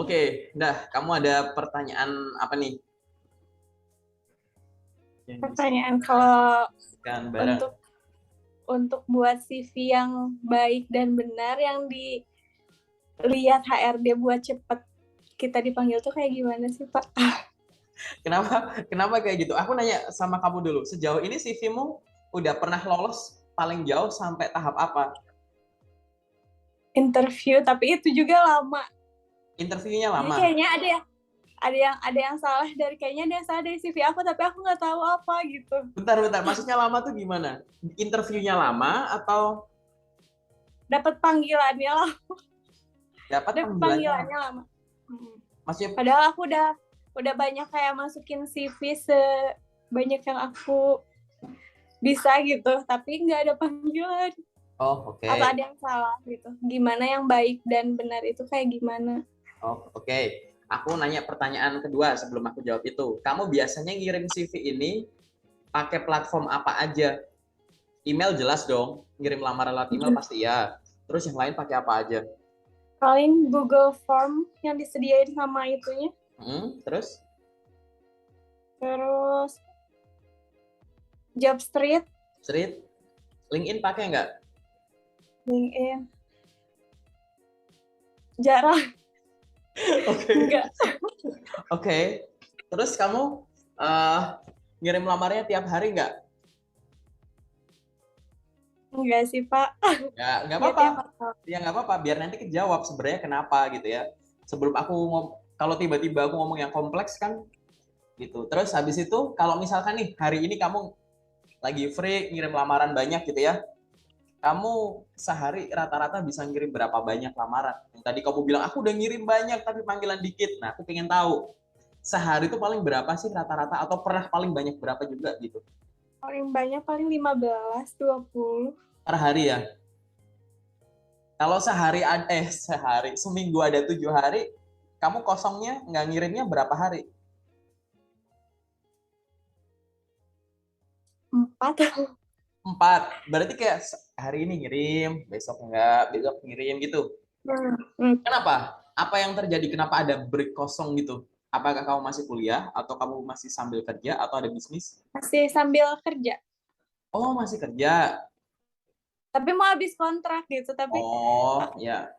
Oke, dah. Kamu ada pertanyaan apa nih? Yang Pertanyaan kalau kan bareng. untuk buat CV yang baik dan benar yang dilihat HRD buat cepet kita dipanggil tuh kayak gimana sih Pak? Kenapa kayak gitu? Aku nanya sama kamu dulu. Sejauh ini CV-mu udah pernah lolos paling jauh sampai tahap apa? Interview tapi itu juga lama. Interviewnya Jadi lama. kayaknya ada yang salah dari CV aku tapi aku nggak tahu apa gitu. Bentar. Maksudnya lama tuh gimana? Interviewnya lama atau Dapat panggilannya lah, dapat dapat panggilannya lama? panggilannya lama. Maksudnya, Padahal aku udah banyak kayak masukin CV sebanyak yang aku bisa gitu, tapi nggak ada panggilan. oh oke. Atau ada yang salah gitu. Gimana yang baik dan benar itu kayak gimana? Oh oke. Aku nanya pertanyaan kedua sebelum aku jawab itu. Kamu biasanya ngirim CV ini pakai platform apa aja? Email jelas dong. Ngirim lamaran lewat email pasti ya. Terus yang lain pakai apa aja? Paling Google Form yang disediain sama itunya. Terus? Terus Jobstreet, Street? LinkedIn pakai nggak? LinkedIn. Jarang. Oke. Enggak. Oke. Terus kamu eh, ngirim lamarnya tiap hari nggak? Enggak sih, Pak. Ya, nggak Enggak apa-apa. tiap hari. Ya nggak apa-apa. Biar nanti kejawab sebenarnya kenapa gitu ya. Sebelum aku kalau tiba-tiba aku ngomong yang kompleks kan gitu. Terus habis itu kalau misalkan nih hari ini kamu lagi free ngirim lamaran banyak gitu ya. Kamu sehari rata-rata bisa ngirim berapa banyak lamaran? Yang tadi kamu bilang aku udah ngirim banyak tapi panggilan dikit. Nah, aku pengen tahu sehari itu paling berapa sih rata-rata atau pernah paling banyak berapa juga gitu Paling banyak paling 15, 20. per hari ya. Kalau sehari seminggu ada 7 hari, kamu kosongnya nggak ngirimnya berapa hari? 4. 4. Berarti kayak hari ini ngirim, besok enggak, besok ngirim gitu. Kenapa? Apa yang terjadi? Kenapa ada break kosong gitu? Apakah kamu masih kuliah atau kamu masih sambil kerja atau ada bisnis? Masih sambil kerja. Oh, masih kerja. Tapi mau habis kontrak gitu, tapi Oh, ya.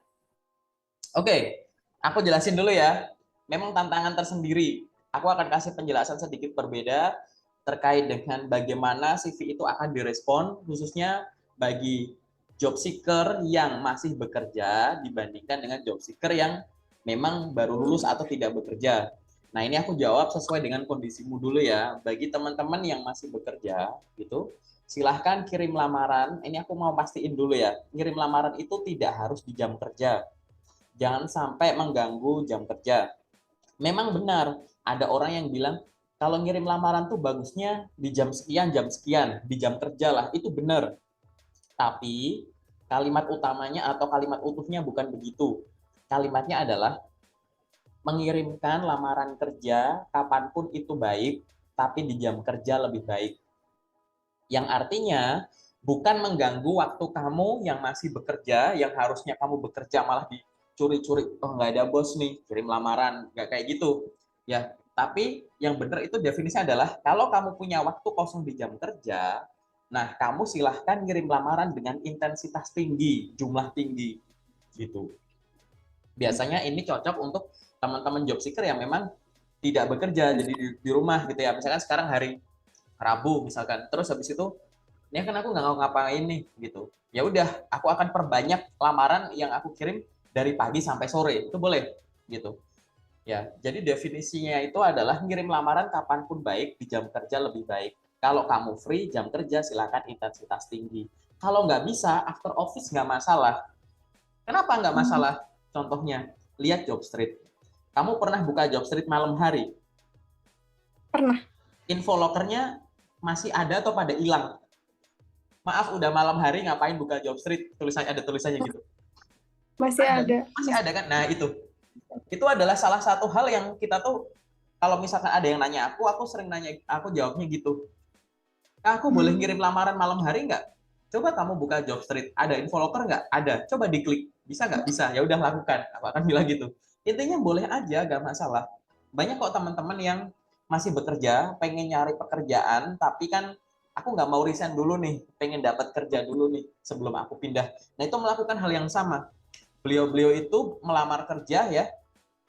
Oke, aku jelasin dulu ya. Memang tantangan tersendiri. Aku akan kasih penjelasan sedikit berbeda terkait dengan bagaimana CV itu akan direspon, khususnya bagi job seeker yang masih bekerja dibandingkan dengan job seeker yang memang baru lulus atau tidak bekerja. Nah, ini aku jawab sesuai dengan kondisimu dulu ya. Bagi teman-teman yang masih bekerja, gitu, silahkan kirim lamaran. Ini aku mau pastiin dulu ya. Kirim lamaran itu tidak harus di jam kerja, jangan sampai mengganggu jam kerja. Memang benar, ada orang yang bilang kalau ngirim lamaran tuh bagusnya di jam sekian, di jam kerja lah, itu benar. Tapi kalimat utamanya atau kalimat utuhnya bukan begitu. Kalimatnya adalah mengirimkan lamaran kerja kapanpun itu baik, tapi di jam kerja lebih baik. Yang artinya bukan mengganggu waktu kamu yang masih bekerja, yang harusnya kamu bekerja malah dicuri-curi. Oh, nggak ada bos nih, kirim lamaran. Nggak kayak gitu. Ya, tapi yang benar itu definisinya adalah kalau kamu punya waktu kosong di jam kerja, nah kamu silahkan ngirim lamaran dengan intensitas tinggi, jumlah tinggi. Gitu. Biasanya ini cocok untuk teman-teman job seeker yang memang tidak bekerja, jadi di rumah gitu ya. Misalkan sekarang hari Rabu misalkan, terus habis itu ini kan aku nggak mau ngapain nih gitu, ya udah aku akan perbanyak lamaran yang aku kirim dari pagi sampai sore, itu boleh gitu ya. Jadi definisinya itu adalah ngirim lamaran kapanpun baik, di jam kerja lebih baik. Kalau kamu free jam kerja silakan intensitas tinggi. Kalau nggak bisa after office nggak masalah. Kenapa nggak masalah? Contohnya lihat job street. Kamu pernah buka job street malam hari? pernah. Info lokernya masih ada atau pada hilang? Maaf udah malam hari ngapain buka job street, tulisannya ada tulisannya gitu. Masih ada. Masih ada kan? Nah, itu adalah salah satu hal yang kita tuh kalau misalkan ada yang nanya aku sering nanya, aku jawabnya gitu. Aku boleh ngirim lamaran malam hari nggak? Coba kamu buka job street, ada info locker nggak? Ada. Coba diklik. Bisa nggak? Bisa. Ya udah lakukan. Aku akan bilang gitu. Intinya boleh aja, gak masalah. Banyak kok teman-teman yang masih bekerja, pengen nyari pekerjaan, tapi kan aku nggak mau resign dulu nih, pengen dapat kerja dulu nih sebelum aku pindah. Nah itu melakukan hal yang sama. Beliau-beliau itu melamar kerja ya,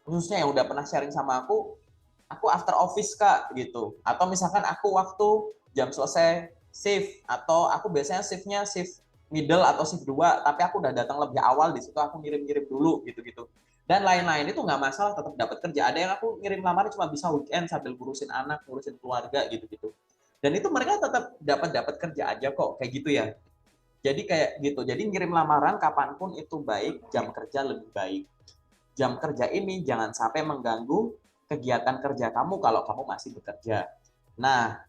khususnya yang udah pernah sharing sama aku after office kak gitu. Atau misalkan aku waktu jam selesai shift, atau aku biasanya shiftnya shift middle atau shift 2, tapi aku udah datang lebih awal, di situ aku ngirim-ngirim dulu gitu-gitu. Dan lain-lain itu nggak masalah, tetap dapat kerja. Ada yang aku ngirim lamar cuma bisa weekend sambil ngurusin anak, ngurusin keluarga gitu-gitu. Dan itu mereka tetap dapat kerja aja kok, kayak gitu ya. Jadi kayak gitu. Jadi ngirim lamaran kapanpun itu baik, jam kerja lebih baik. Jam kerja ini jangan sampai mengganggu kegiatan kerja kamu kalau kamu masih bekerja. Nah,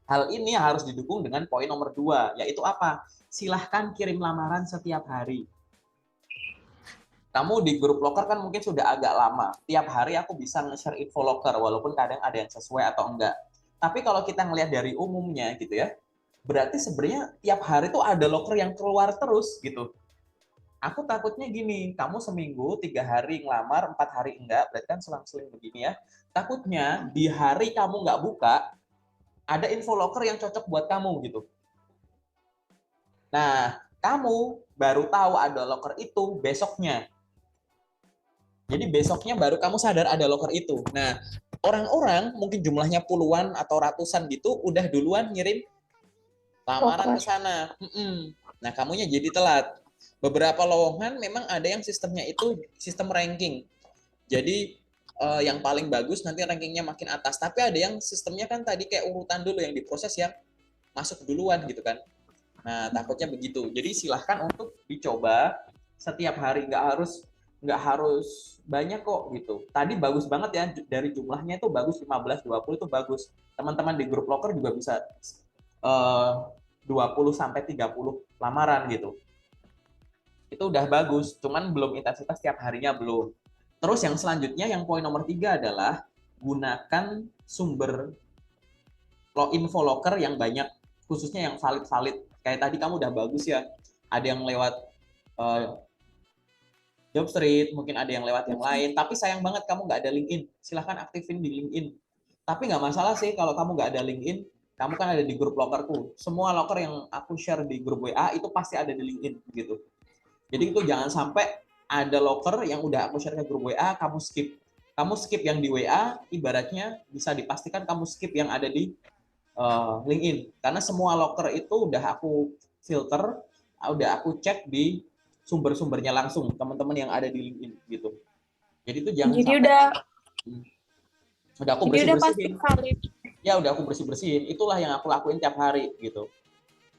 hal ini harus didukung dengan poin nomor 2, yaitu apa? Silahkan kirim lamaran setiap hari. Kamu di grup loker kan mungkin sudah agak lama. Tiap hari aku bisa nge-share info loker, walaupun kadang ada yang sesuai atau enggak. Tapi kalau kita ngelihat dari umumnya gitu ya, berarti sebenarnya tiap hari tuh ada loker yang keluar terus gitu. Aku takutnya gini, kamu seminggu 3 hari ngelamar, 4 hari enggak, berarti kan selang-seling begini ya. Takutnya di hari kamu nggak buka, ada info loker yang cocok buat kamu gitu. Nah, kamu baru tahu ada loker itu besoknya. Jadi besoknya baru kamu sadar ada loker itu. Nah, orang-orang mungkin jumlahnya puluhan atau ratusan gitu, udah duluan ngirim lamaran ke sana. Nah, kamunya jadi telat. Beberapa lowongan memang ada yang sistemnya itu sistem ranking. Jadi yang paling bagus nanti rankingnya makin atas. Tapi ada yang sistemnya kan tadi kayak urutan dulu yang diproses yang masuk duluan gitu kan. Nah, takutnya begitu. Jadi silahkan untuk dicoba setiap hari, nggak harus banyak kok gitu. Tadi bagus banget ya, dari jumlahnya itu bagus, 15-20 itu bagus. Teman-teman di grup loker juga bisa 20-30 lamaran gitu. Itu udah bagus, cuman belum intensitas tiap harinya belum. Terus yang selanjutnya, yang poin nomor 3 adalah gunakan sumber info loker yang banyak, khususnya yang valid-valid. Kayak tadi kamu udah bagus ya, ada yang lewat Jobstreet, mungkin ada yang lewat yang lain, tapi sayang banget kamu nggak ada LinkedIn. Silahkan aktifin di LinkedIn. Tapi nggak masalah sih kalau kamu nggak ada LinkedIn, kamu kan ada di grup lokerku. Semua loker yang aku share di grup WA itu pasti ada di LinkedIn gitu. Jadi itu jangan sampai ada loker yang udah aku share ke grup WA, kamu skip. Kamu skip yang di WA, ibaratnya bisa dipastikan kamu skip yang ada di LinkedIn. Karena semua loker itu udah aku filter, udah aku cek di sumber-sumbernya langsung, teman-teman yang ada di LinkedIn gitu. Jadi itu jangan Jadi sampai udah aku bersih-bersihin. Ya udah aku bersih-bersihin. Itulah yang aku lakuin tiap hari gitu.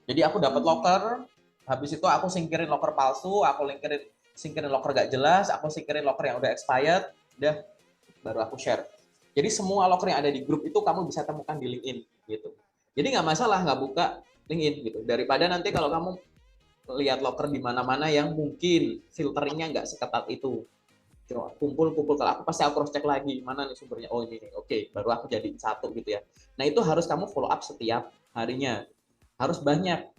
Jadi aku dapat loker, habis itu aku singkirin loker palsu, aku singkirin loker gak jelas, aku singkirin loker yang udah expired, udah baru aku share. Jadi semua loker yang ada di grup itu kamu bisa temukan di LinkedIn gitu. Jadi nggak masalah nggak buka LinkedIn gitu. Daripada nanti kalau kamu lihat loker di mana-mana yang mungkin filteringnya nggak seketat itu. Kumpul kalau aku pasti aku cross check lagi mana nih sumbernya. Oh ini nih, oke, baru aku jadiin satu gitu ya. Nah itu harus kamu follow up setiap harinya, harus banyak.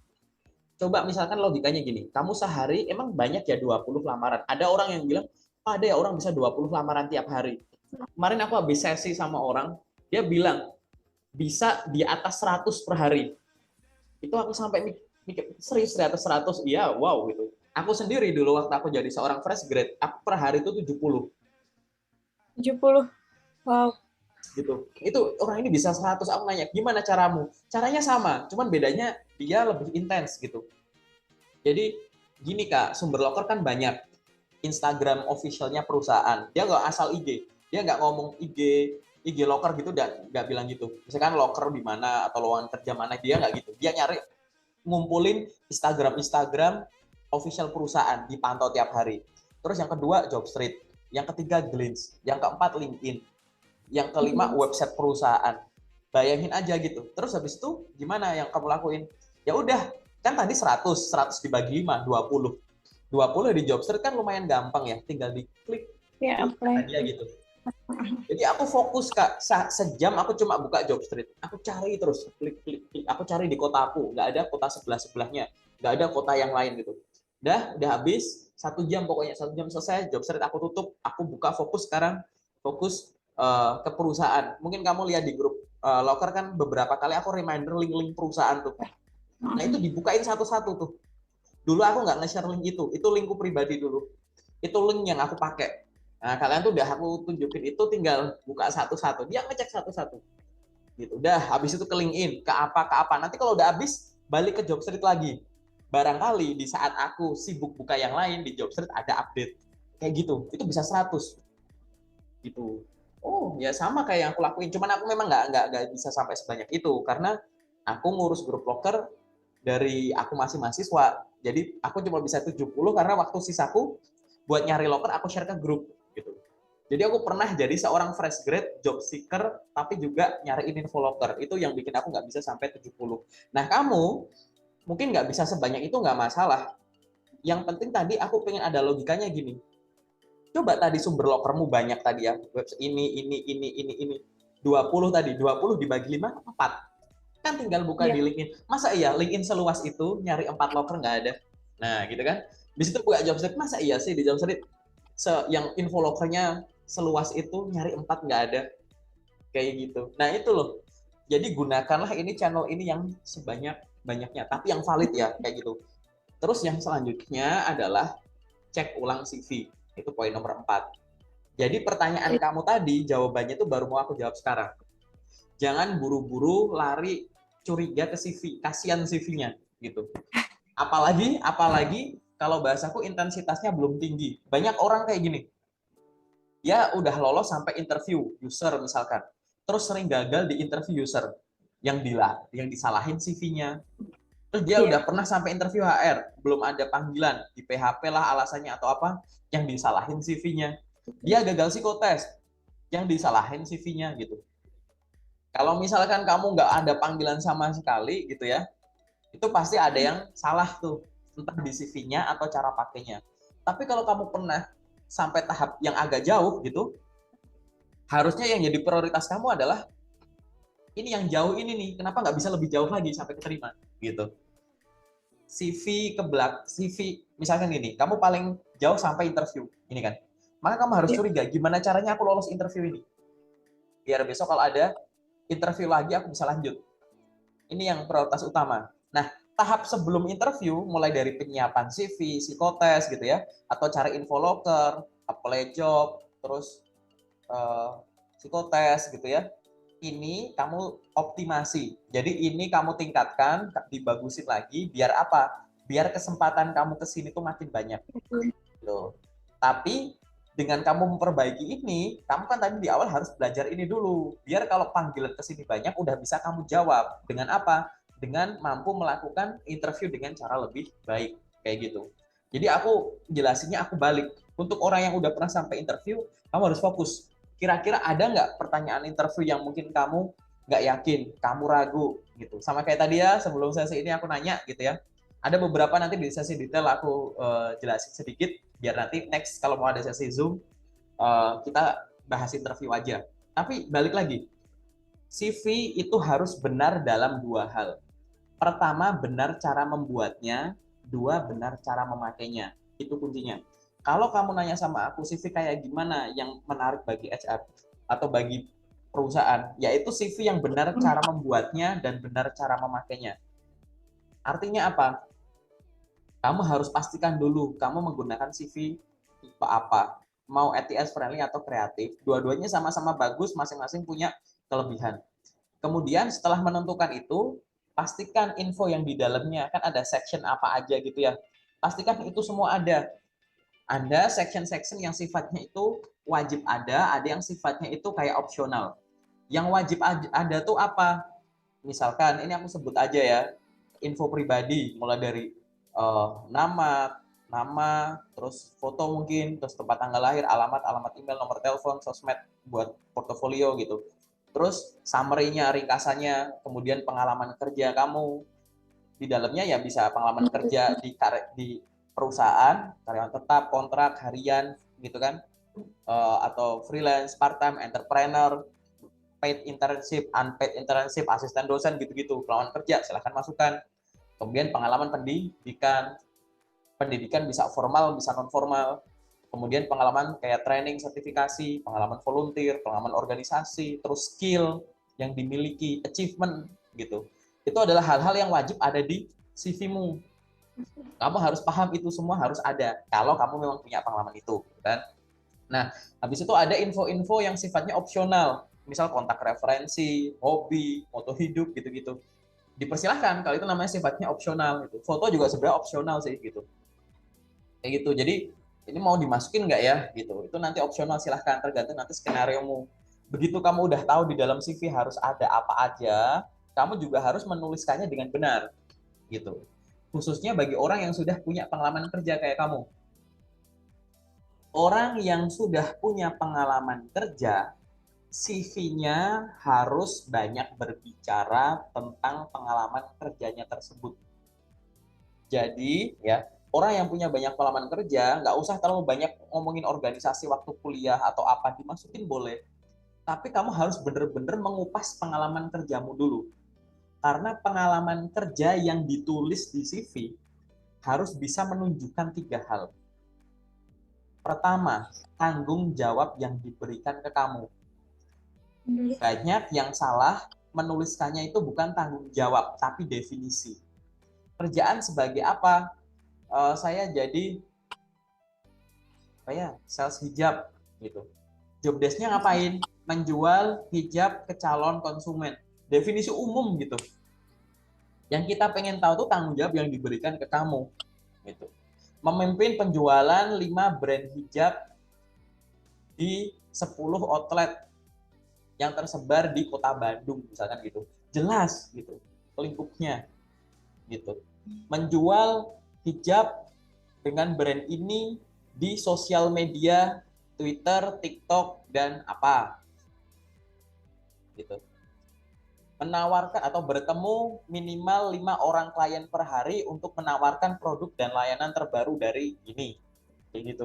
Coba misalkan logikanya gini, kamu sehari emang banyak ya 20 lamaran. Ada orang yang bilang, ada ya orang bisa 20 lamaran tiap hari. Kemarin aku habis sesi sama orang, dia bilang bisa di atas 100 per hari. Itu aku sampai mikir, serius di atas 100? Iya, wow gitu. Aku sendiri dulu waktu aku jadi seorang fresh grade, aku per hari itu 70. 70. Wow. Gitu. Itu orang ini bisa 100, aku nanya, gimana caramu? Caranya sama, cuman bedanya dia lebih intens gitu. Jadi gini Kak, sumber loker kan banyak. Instagram officialnya perusahaan, dia nggak asal IG, dia nggak ngomong IG loker gitu, dan nggak bilang gitu. Misalkan loker di mana atau lowongan kerja mana, dia nggak gitu. Dia nyari ngumpulin Instagram official perusahaan, dipantau tiap hari. Terus yang kedua Jobstreet, yang ketiga Glints, yang keempat LinkedIn, yang kelima website perusahaan. Bayangin aja gitu. Terus habis itu gimana yang kamu lakuin? Ya udah, kan tadi 100 dibagi 5, 20. 20 di Jobstreet kan lumayan gampang ya, tinggal diklik Ya, aja gitu. Jadi aku fokus Kak, sejam aku cuma buka Jobstreet. Aku cari terus, klik. Aku cari di kotaku, nggak ada kota sebelah-sebelahnya, nggak ada kota yang lain gitu. udah habis 1 jam, pokoknya 1 jam selesai, job street aku tutup, aku buka fokus sekarang, fokus ke perusahaan. Mungkin kamu lihat di grup Locker kan beberapa kali aku reminder link-link perusahaan tuh. Nah itu dibukain satu-satu tuh. Dulu aku nggak nge-share link itu linku pribadi dulu. Itu link yang aku pakai. Nah kalian tuh udah aku tunjukin itu, tinggal buka satu-satu. Dia ngecek satu-satu. Gitu. Udah, habis itu ke LinkedIn, ke apa. Nanti kalau udah habis, balik ke job street lagi. Barangkali di saat aku sibuk buka yang lain, di job street ada update. Kayak gitu. Itu bisa 100. Gitu. Oh, ya sama kayak yang aku lakuin. Cuman aku memang nggak bisa sampai sebanyak itu. Karena aku ngurus grup Locker dari aku masih mahasiswa. Jadi aku cuma bisa 70 karena waktu sisaku buat nyari Locker aku share ke grup. Gitu. Jadi aku pernah jadi seorang fresh grade, job seeker, tapi juga nyariin info Locker. Itu yang bikin aku nggak bisa sampai 70. Nah, kamu mungkin nggak bisa sebanyak itu, nggak masalah. Yang penting tadi aku pengen ada logikanya gini. Coba tadi sumber Lockermu banyak tadi ya. Website ini. 20 tadi, 20 dibagi 5, 4. Kan tinggal buka Iya. di LinkedIn. Masa iya LinkedIn seluas itu nyari 4 Locker nggak ada? Nah, gitu kan. Di situ buka job street, masa iya sih di job street yang info Lockernya seluas itu nyari 4 nggak ada? Kayak gitu. Nah itu loh. Jadi gunakanlah ini channel ini yang sebanyak-banyaknya, tapi yang valid ya kayak gitu. Terus yang selanjutnya adalah cek ulang CV. Itu poin nomor 4. Jadi pertanyaan kamu tadi jawabannya itu baru mau aku jawab sekarang. Jangan buru-buru lari curiga ke CV, kasihan CV-nya gitu. Apalagi kalau bahasaku intensitasnya belum tinggi. Banyak orang kayak gini. Ya udah lolos sampai interview user misalkan, terus sering gagal di interview user, yang disalahin CV-nya. Terus dia udah pernah sampai interview HR, belum ada panggilan, di PHP lah alasannya atau apa, yang disalahin CV-nya. Dia gagal psikotes, yang disalahin CV-nya gitu. Kalau misalkan kamu nggak ada panggilan sama sekali gitu ya, itu pasti ada yang salah tuh, entah di CV-nya atau cara pakainya. Tapi kalau kamu pernah sampai tahap yang agak jauh gitu, harusnya yang jadi prioritas kamu adalah ini yang jauh ini nih, kenapa nggak bisa lebih jauh lagi sampai keterima gitu. CV ke belakang, CV misalkan gini, kamu paling jauh sampai interview ini kan, maka kamu harus curiga gimana caranya aku lolos interview ini, biar besok kalau ada interview lagi aku bisa lanjut. Ini yang prioritas utama. Nah, tahap sebelum interview, mulai dari penyiapan CV, psikotes gitu ya, atau cari info Locker, apply job, terus psikotes gitu ya. Ini kamu optimasi. Jadi ini kamu tingkatkan, dibagusin lagi, biar apa? Biar kesempatan kamu ke sini tuh makin banyak. Gitu. Tapi dengan kamu memperbaiki ini, kamu kan tadi di awal harus belajar ini dulu. Biar kalau panggilan ke sini banyak, udah bisa kamu jawab. Dengan apa? Dengan mampu melakukan interview dengan cara lebih baik. Kayak gitu. Jadi aku jelasinnya aku balik. Untuk orang yang udah pernah sampai interview, kamu harus fokus. Kira-kira ada nggak pertanyaan interview yang mungkin kamu nggak yakin, kamu ragu gitu. Sama kayak tadi ya, sebelum sesi ini aku nanya gitu ya. Ada beberapa nanti di sesi detail aku jelasin sedikit, biar nanti next kalau mau ada sesi Zoom, kita bahas interview aja. Tapi balik lagi, CV itu harus benar dalam 2 hal. Pertama, benar cara membuatnya. 2, benar cara memakainya. Itu kuncinya. Kalau kamu nanya sama aku, CV kayak gimana yang menarik bagi HR atau bagi perusahaan, yaitu CV yang benar cara membuatnya dan benar cara memakainya. Artinya apa? Kamu harus pastikan dulu kamu menggunakan CV tipe apa. Mau ATS friendly atau kreatif. Dua-duanya sama-sama bagus, masing-masing punya kelebihan. Kemudian setelah menentukan itu, pastikan info yang di dalamnya, kan ada section apa aja gitu ya. Pastikan itu semua ada. Ada section-section yang sifatnya itu wajib ada yang sifatnya itu kayak opsional. Yang wajib ada tuh apa? Misalkan, ini aku sebut aja ya, info pribadi, mulai dari nama, terus foto mungkin, terus tempat tanggal lahir, alamat email, nomor telepon, sosmed buat portofolio gitu. Terus summary-nya, ringkasannya, kemudian pengalaman kerja kamu. Di dalamnya ya bisa pengalaman kerja di perusahaan, karyawan tetap, kontrak, harian, gitu kan, atau freelance, part-time, entrepreneur, paid internship, unpaid internship, asisten dosen, gitu-gitu, pengalaman kerja, silahkan masukkan. Kemudian pengalaman pendidikan, pendidikan bisa formal, bisa non formal. Kemudian pengalaman kayak training, sertifikasi, pengalaman volunteer, pengalaman organisasi, terus skill yang dimiliki, achievement gitu. Itu adalah hal-hal yang wajib ada di CV-mu. Kamu harus paham itu semua harus ada kalau kamu memang punya pengalaman itu, kan? Nah, habis itu ada info-info yang sifatnya opsional, misal kontak referensi, hobi, foto hidup gitu-gitu. Dipersilahkan kalau itu namanya sifatnya opsional gitu. Foto juga sebenarnya opsional sih gitu. Kayak gitu. Jadi ini mau dimasukin nggak ya gitu. Itu nanti opsional, silahkan, tergantung nanti skenariomu. Begitu kamu udah tahu di dalam CV harus ada apa aja, kamu juga harus menuliskannya dengan benar gitu. Khususnya bagi orang yang sudah punya pengalaman kerja kayak kamu. Orang yang sudah punya pengalaman kerja, CV-nya harus banyak berbicara tentang pengalaman kerjanya tersebut. Jadi, ya, orang yang punya banyak pengalaman kerja, nggak usah terlalu banyak ngomongin organisasi waktu kuliah atau apa, dimasukin boleh. Tapi kamu harus benar-benar mengupas pengalaman kerjamu dulu. Karena pengalaman kerja yang ditulis di CV harus bisa menunjukkan 3 hal. Pertama, tanggung jawab yang diberikan ke kamu. Banyak yang salah menuliskannya itu bukan tanggung jawab, tapi definisi. Kerjaan sebagai apa? Saya jadi sales hijab gitu. Job desk-nya ngapain? Menjual hijab ke calon konsumen. Definisi umum gitu. Yang kita pengen tahu tuh tanggung jawab yang diberikan ke kamu gitu. Memimpin penjualan 5 brand hijab di 10 outlet yang tersebar di kota Bandung misalkan gitu. Jelas gitu lingkupnya gitu. Menjual hijab dengan brand ini di sosial media Twitter, TikTok, dan apa gitu. Menawarkan atau bertemu minimal 5 orang klien per hari untuk menawarkan produk dan layanan terbaru dari ini. Kayak gitu.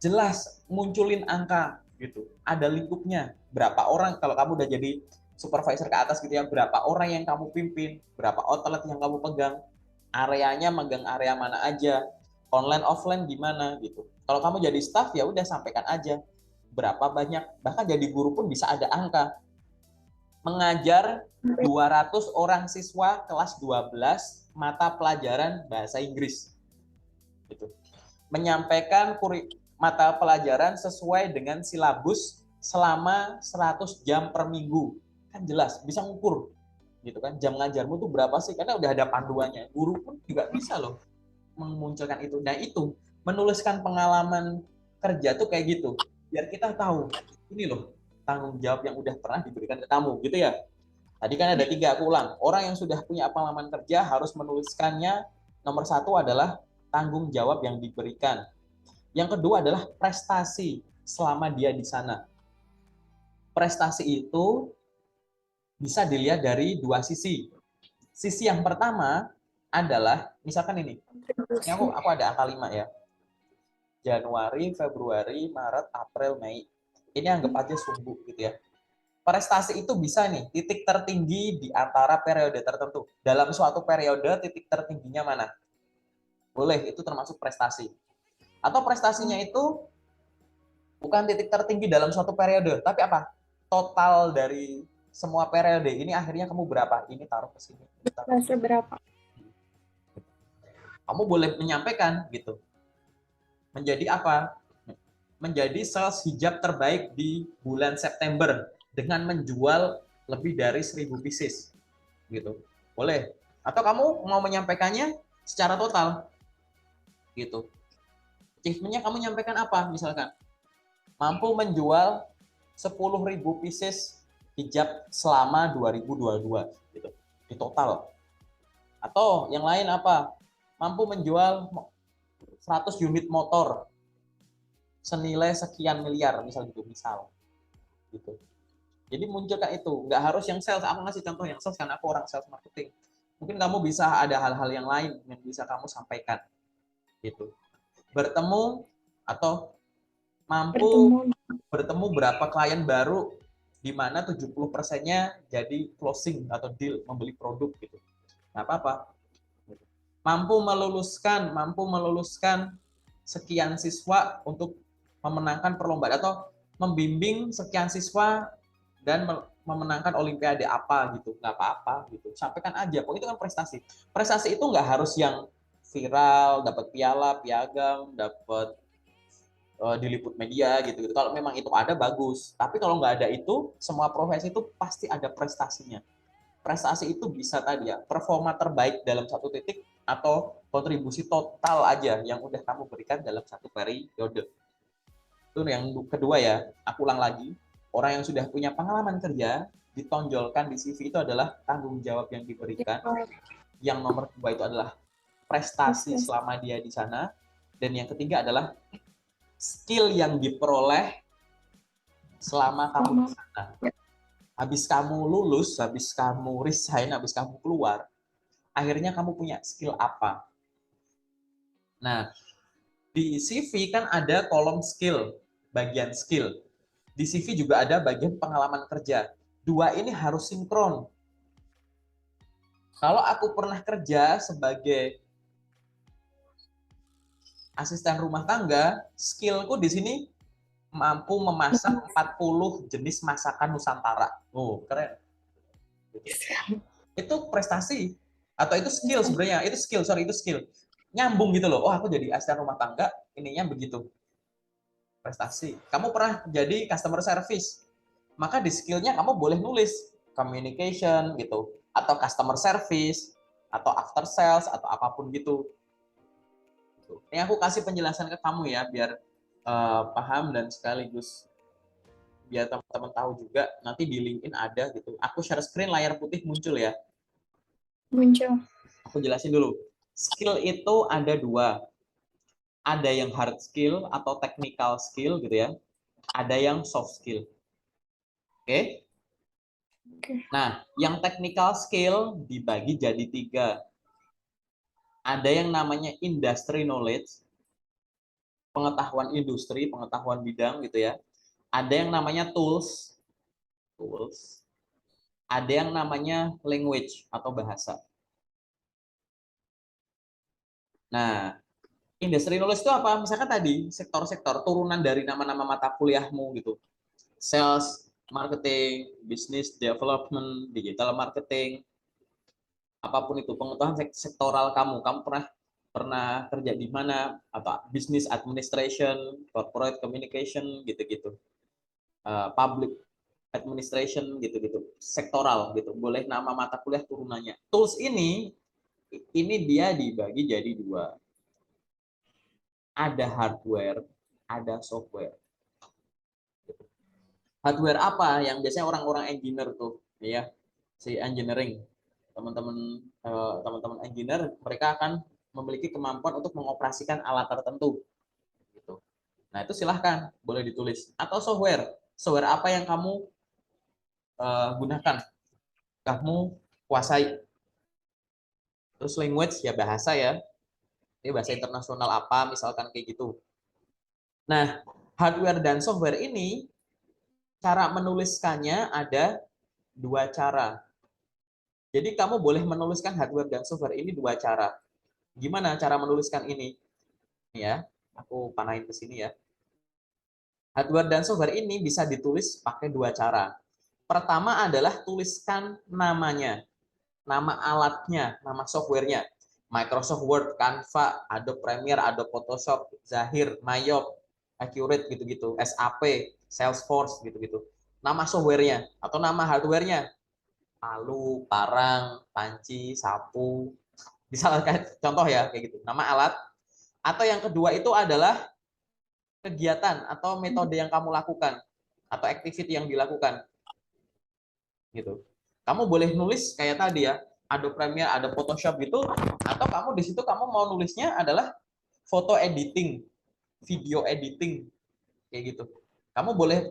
Jelas, munculin angka gitu. Ada lingkupnya. Berapa orang kalau kamu udah jadi supervisor ke atas gitu ya, berapa orang yang kamu pimpin, berapa outlet yang kamu pegang, areanya megang area mana aja, online offline gimana gitu. Kalau kamu jadi staff ya udah sampaikan aja berapa banyak, bahkan jadi guru pun bisa ada angka. Mengajar 200 orang siswa kelas 12 mata pelajaran bahasa Inggris. Gitu. Menyampaikan mata pelajaran sesuai dengan silabus selama 100 jam per minggu. Kan jelas, bisa ngukur. Gitu kan, jam ngajarmu tuh berapa sih? Karena udah ada panduannya. Guru pun juga bisa loh memunculkan itu. Nah itu, menuliskan pengalaman kerja tuh kayak gitu. Biar kita tahu, ini loh tanggung jawab yang udah pernah diberikan ke kamu, gitu ya. Tadi kan ada 3, aku ulang. Orang yang sudah punya pengalaman kerja harus menuliskannya. Nomor 1 adalah tanggung jawab yang diberikan. Yang kedua adalah prestasi selama dia di sana. Prestasi itu bisa dilihat dari 2 sisi. Sisi yang pertama adalah, misalkan ini aku ada angka 5 ya. Januari, Februari, Maret, April, Mei. Ini anggap aja sumbu gitu ya. Prestasi itu bisa nih, titik tertinggi di antara periode tertentu. Dalam suatu periode, titik tertingginya mana? Boleh, itu termasuk prestasi. Atau prestasinya itu bukan titik tertinggi dalam suatu periode, tapi apa? Total dari semua periode. Ini akhirnya kamu berapa? Ini taruh ke sini. Seberapa? Kamu boleh menyampaikan gitu. Menjadi apa? Menjadi sales hijab terbaik di bulan September dengan menjual lebih dari 1000 pieces gitu. Boleh. Atau kamu mau menyampaikannya secara total gitu. Achievement-nya kamu nyampaikan apa misalkan? Mampu menjual 10.000 pieces hijab selama 2022 gitu. Di total. Atau yang lain apa? Mampu menjual 100 unit motor senilai sekian miliar misal gitu. Jadi munculkan itu, nggak harus yang sales. Aku ngasih contoh yang sales karena aku orang sales marketing. Mungkin kamu bisa ada hal-hal yang lain yang bisa kamu sampaikan gitu. Bertemu atau mampu bertemu berapa klien baru di mana 70%-nya jadi closing atau deal membeli produk gitu. Nggak apa-apa. mampu meluluskan sekian siswa untuk memenangkan perlombaan atau membimbing sekian siswa dan memenangkan olimpiade apa gitu, nggak apa-apa gitu, sampaikan aja, pokoknya itu kan prestasi. Prestasi itu nggak harus yang viral, dapat piala, piagam, dapat diliput media gitu. Kalau memang itu ada bagus, tapi kalau nggak ada itu, semua profesi itu pasti ada prestasinya. Prestasi itu bisa tadi ya, performa terbaik dalam satu titik atau kontribusi total aja yang udah kamu berikan dalam satu periode. Itu yang kedua ya, aku ulang lagi, orang yang sudah punya pengalaman kerja ditonjolkan di CV itu adalah tanggung jawab yang diberikan. Yang nomor dua itu adalah prestasi selama dia di sana, dan yang ketiga adalah skill yang diperoleh selama kamu di sana. Habis kamu lulus, habis kamu resign, habis kamu keluar, akhirnya kamu punya skill apa? Nah, di CV kan ada kolom skill, bagian skill. Di CV juga ada bagian pengalaman kerja. Dua ini harus sinkron. Kalau aku pernah kerja sebagai asisten rumah tangga, skillku di sini mampu memasak 40 jenis masakan Nusantara. Oh, keren. Itu prestasi atau itu skill sebenarnya. Itu skill, sorry, itu skill. Nyambung gitu loh. Oh, aku jadi asisten rumah tangga, ininya begitu. Prestasi. Kamu pernah jadi customer service, maka di skillnya kamu boleh nulis communication gitu, atau customer service, atau after sales, atau apapun gitu. Ini aku kasih penjelasan ke kamu ya, biar paham dan sekaligus biar teman-teman tahu juga, nanti di LinkedIn ada gitu. Aku share screen, layar putih muncul ya. Muncul. Aku jelasin dulu. Skill itu ada dua. Ada yang hard skill atau technical skill gitu ya. Ada yang soft skill. Oke? Nah, yang technical skill dibagi jadi tiga. Ada yang namanya industry knowledge, pengetahuan industri, pengetahuan bidang gitu ya. Ada yang namanya tools, ada yang namanya language atau bahasa. Nah, industry knowledge itu apa? Misalkan tadi sektor-sektor turunan dari nama-nama mata kuliahmu gitu. Sales, marketing, business development, digital marketing, apapun itu pengetahuan sektoral kamu. Kamu pernah kerja di mana, atau business administration, corporate communication gitu-gitu. Public administration gitu-gitu, sektoral gitu. Boleh nama mata kuliah turunannya. Tools ini dia dibagi jadi dua. Ada hardware, ada software. Hardware apa yang biasanya orang-orang engineer tuh, ya, si engineering, teman-teman engineer, mereka akan memiliki kemampuan untuk mengoperasikan alat tertentu. Gitu. Nah itu silahkan boleh ditulis. Atau software, software apa yang kamu gunakan, kamu kuasai. Terus language ya bahasa ya, ini bahasa internasional apa misalkan kayak gitu. Nah hardware dan software ini cara menuliskannya ada dua cara. Jadi kamu boleh menuliskan hardware dan software ini dua cara. Gimana cara menuliskan ini? Ya, aku panahin ke sini ya. Hardware dan software ini bisa ditulis pakai dua cara. Pertama adalah tuliskan namanya, nama alatnya, nama softwarenya. Microsoft Word, Canva, Adobe Premiere, Adobe Photoshop, Zahir, Mayop, Accurate gitu-gitu, SAP, Salesforce gitu-gitu. Nama softwarenya atau nama hardwarenya, palu, parang, panci, sapu. Misalkan contoh ya kayak gitu. Nama alat. Atau yang kedua itu adalah kegiatan atau metode yang kamu lakukan atau activity yang dilakukan. Gitu. Kamu boleh nulis kayak tadi ya, Adobe Premiere, ada Photoshop gitu, atau kamu di situ kamu mau nulisnya adalah foto editing, video editing kayak gitu. Kamu boleh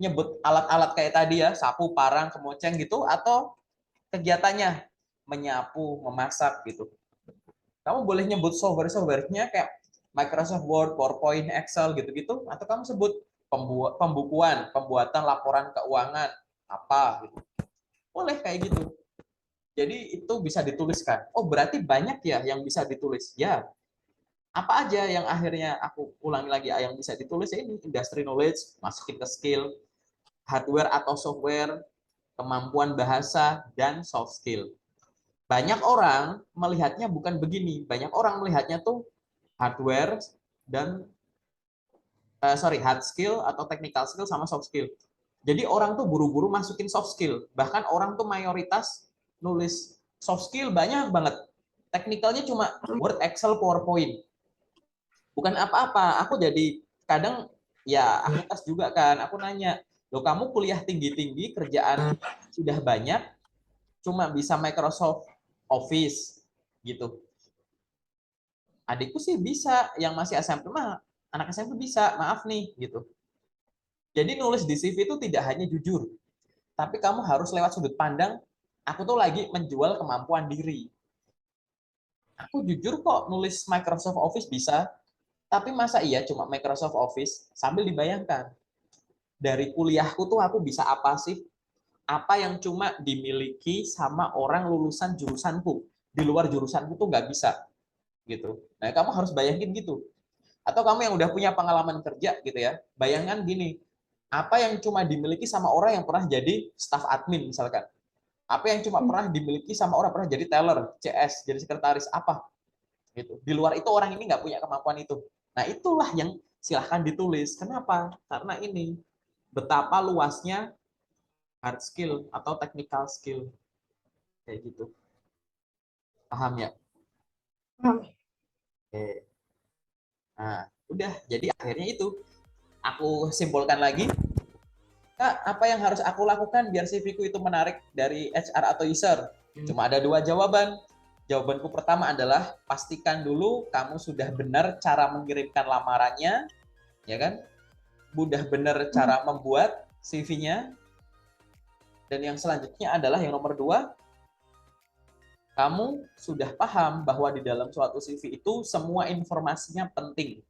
nyebut alat-alat kayak tadi ya, sapu, parang, kemoceng gitu, atau kegiatannya menyapu, memasak gitu. Kamu boleh nyebut software-softwarenya kayak Microsoft Word, PowerPoint, Excel gitu-gitu, atau kamu sebut pembukuan, pembuatan laporan keuangan apa gitu. Boleh kayak gitu. Jadi itu bisa dituliskan. Oh, berarti banyak ya yang bisa ditulis. Ya, apa aja yang akhirnya aku ulangi lagi yang bisa ditulis ya ini industry knowledge, masukin ke skill, hardware atau software, kemampuan bahasa, dan soft skill. Banyak orang melihatnya bukan begini. Banyak orang melihatnya tuh hardware dan hard skill atau technical skill sama soft skill. Jadi orang tuh buru-buru masukin soft skill. Bahkan orang tuh mayoritas nulis soft skill banyak banget. Teknikalnya cuma Word, Excel, PowerPoint. Bukan apa-apa. Aku jadi kadang ya aku tes juga kan. Aku nanya, loh kamu kuliah tinggi-tinggi, kerjaan sudah banyak, cuma bisa Microsoft Office gitu. Adikku sih bisa, yang masih SMP mah anak SMP bisa, maaf nih gitu. Jadi nulis di CV itu tidak hanya jujur, tapi kamu harus lewat sudut pandang, aku tuh lagi menjual kemampuan diri. Aku jujur kok nulis Microsoft Office bisa, tapi masa iya cuma Microsoft Office? Sambil dibayangkan, dari kuliahku tuh aku bisa apa sih? Apa yang cuma dimiliki sama orang lulusan jurusanku. Di luar jurusanku tuh nggak bisa. Gitu. Nah, kamu harus bayangin gitu. Atau kamu yang udah punya pengalaman kerja gitu ya, bayangkan gini, apa yang cuma dimiliki sama orang yang pernah jadi staff admin misalkan. Apa yang cuma pernah dimiliki sama orang pernah jadi teller, CS, jadi sekretaris, apa gitu. Di luar itu orang ini nggak punya kemampuan itu. Nah, itulah yang silahkan ditulis. Kenapa? Karena ini betapa luasnya hard skill atau technical skill kayak gitu. Paham ya? Oke. Nah, udah. Jadi akhirnya itu aku simpulkan lagi, Kak, apa yang harus aku lakukan biar CV-ku itu menarik dari HR atau user? Cuma ada dua jawaban. Jawabanku pertama adalah pastikan dulu kamu sudah benar cara mengirimkan lamarannya, ya kan? Mudah benar cara membuat CV-nya. Dan yang selanjutnya adalah yang nomor dua, kamu sudah paham bahwa di dalam suatu CV itu semua informasinya penting.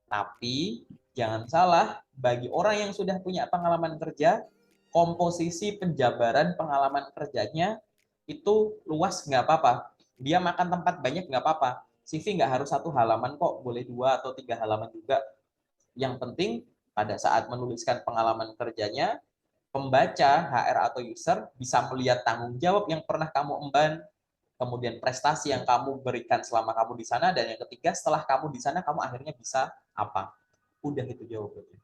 Tapi jangan salah, bagi orang yang sudah punya pengalaman kerja, komposisi penjabaran pengalaman kerjanya itu luas nggak apa-apa. Dia makan tempat banyak nggak apa-apa. CV nggak harus 1 halaman kok, boleh 2 atau 3 halaman juga. Yang penting pada saat menuliskan pengalaman kerjanya, pembaca, HR atau user bisa melihat tanggung jawab yang pernah kamu emban, kemudian prestasi yang kamu berikan selama kamu di sana, dan yang ketiga setelah kamu di sana kamu akhirnya bisa apa. Udah itu jawabannya.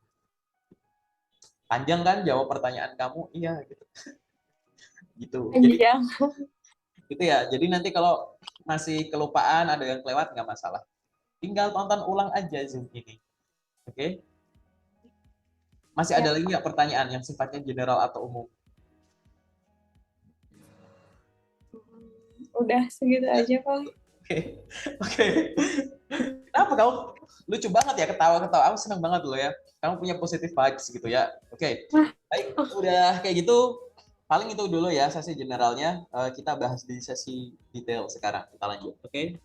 Panjang kan jawab pertanyaan kamu? Iya gitu. Gitu. Jadi Panjang. gitu ya. Jadi nanti kalau masih kelupaan ada yang kelewat nggak masalah. Tinggal tonton ulang aja Zoom ini. Oke? Masih ada Ya. lagi nggak pertanyaan yang sifatnya general atau umum? Udah segitu aja Kang. Oke. Oke. Kenapa kamu lucu banget ya ketawa-ketawa? Aku seneng banget loh ya. Kamu punya positive vibes gitu ya. Oke. Wah, Baik, udah kayak gitu. Paling itu dulu ya sesi generalnya. Kita bahas di sesi detail sekarang. Kita lanjut. Oke.